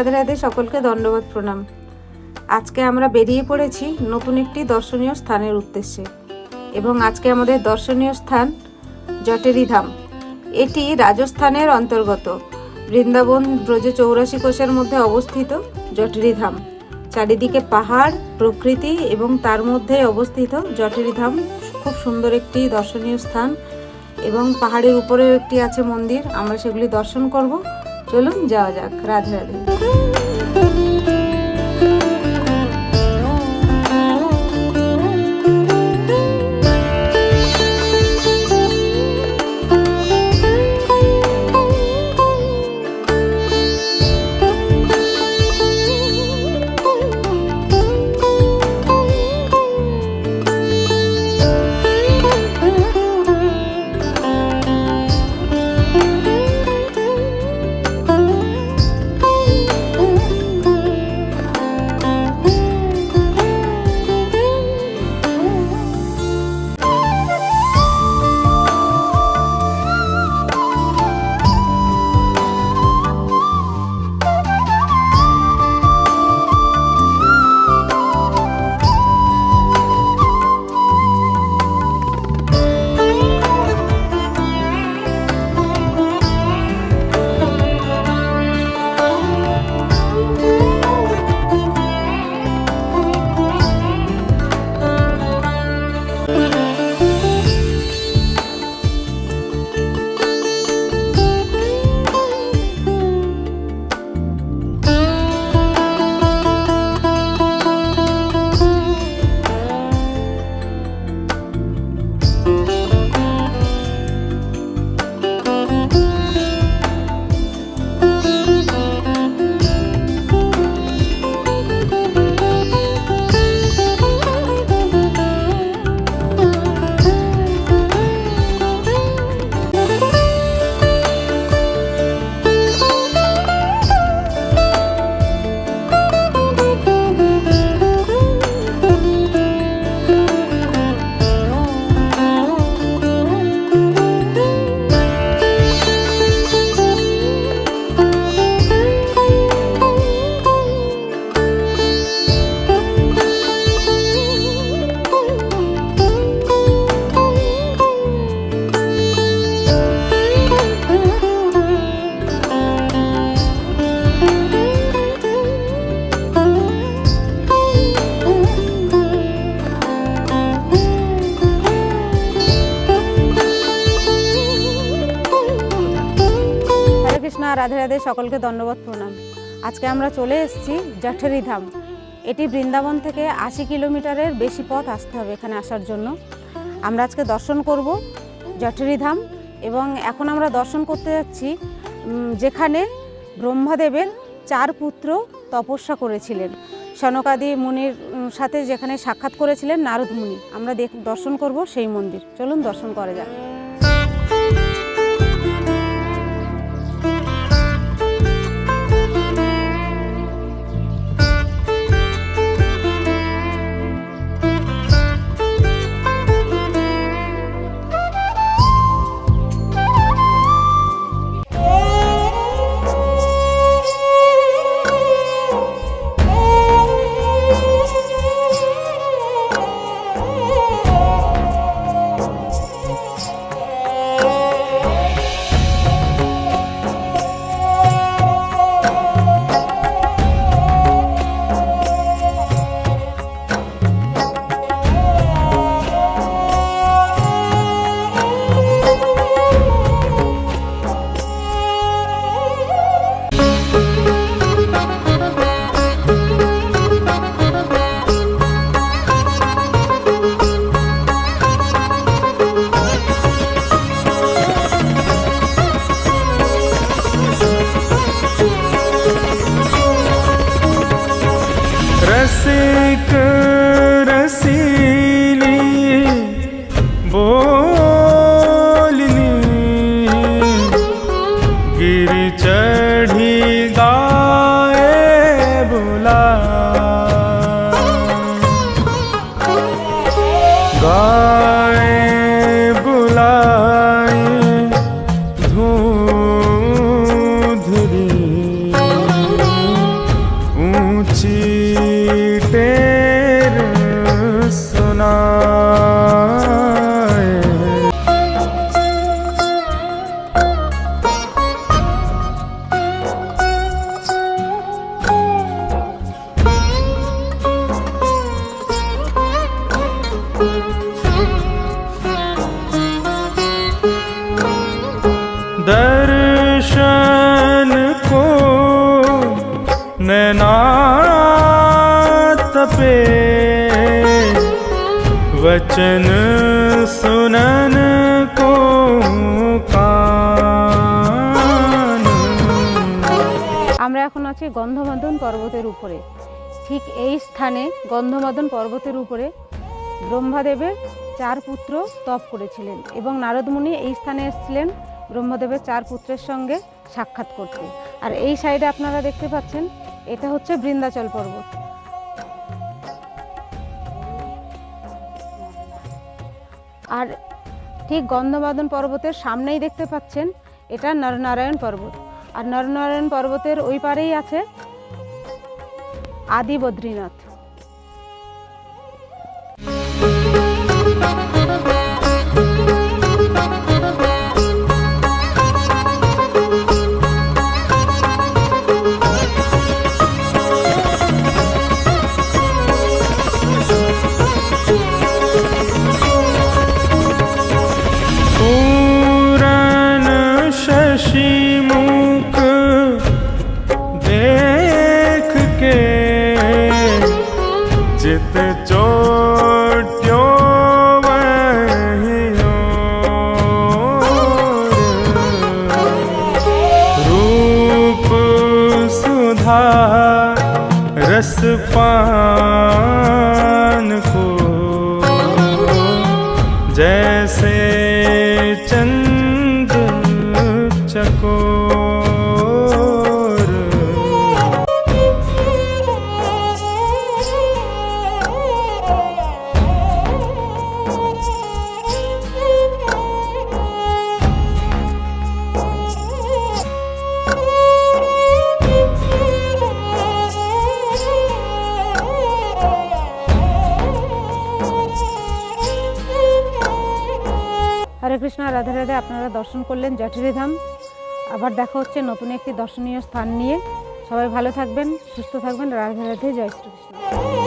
রাধে রাধে, সকলকে দণ্ডবত প্রণাম। আজকে আমরা বেরিয়ে পড়েছি নতুন একটি দর্শনীয় স্থানের উদ্দেশ্যে এবং আজকে আমাদের দর্শনীয় স্থান জটেরি ধাম। এটি রাজস্থানের অন্তর্গত বৃন্দাবন ব্রজ 84 কোষের মধ্যে অবস্থিত জটেরি ধাম। চারিদিকে পাহাড়, প্রকৃতি এবং তার মধ্যে অবস্থিত জটেরি ধাম খুব সুন্দর একটি দর্শনীয় স্থান এবং পাহাড়ের উপরেও একটি আছে মন্দির। আমরা সেগুলি দর্শন করব। চলুন যাওয়া যাক। রাধে রাধে। রাধে রাধে, সকলকে দণ্ডবত প্রণাম। আজকে আমরা চলে এসেছি জটেরি ধাম। এটি বৃন্দাবন থেকে 80 কিলোমিটারের বেশি পথ আসতে হবে এখানে আসার জন্য। আমরা আজকে দর্শন করব জটেরি ধাম এবং এখন আমরা দর্শন করতে যাচ্ছি যেখানে ব্রহ্মদেবের 4 পুত্র তপস্যা করেছিলেন। সনকাদি মুনির সাথে যেখানে সাক্ষাৎ করেছিলেন নারদ মুনি। আমরা দর্শন করব সেই মন্দির। চলুন দর্শন করা যাক। रसिक रसीली बोलनी गिर चढ़ी गाए बुला गाए बुलाए धूधरी टेर सुनाए। दर्शन को नैना तपे, वचन सुनन को कान। আমরা এখন আছি গন্ধমাদন পর্বতের উপরে। ঠিক এই স্থানে গন্ধমাদন পর্বতের উপরে ব্রহ্মাদেবের 4 পুত্র তপ করেছিলেন এবং নারদ মুনি এই স্থানে এসেছিলেন ব্রহ্মদেবের 4 পুত্রের সঙ্গে সাক্ষাৎ করতে। আর এই সাইডে আপনারা দেখতে পাচ্ছেন এটা হচ্ছে বৃন্দাচল পর্বত। আর ঠিক গন্ধমাদন পর্বতের সামনেই দেখতে পাচ্ছেন এটা নরনারায়ণ পর্বত। আর নরনারায়ণ পর্বতের ওই পারেই আছে আদি বদ্রীনাথ। पूरन शशि मुख देख के चित चोट्यो वहीं ओर। रूप सुधा रस पान को जैसे चंद चकोर। হরে কৃষ্ণ, রাধে রাধে। আপনারা দর্শন করলেন জটেরি ধাম। আবার দেখা হচ্ছে নতুন একটি দর্শনীয় স্থান নিয়ে। সবাই ভালো থাকবেন, সুস্থ থাকবেন। রাধে রাধে, জয় শ্রীকৃষ্ণ।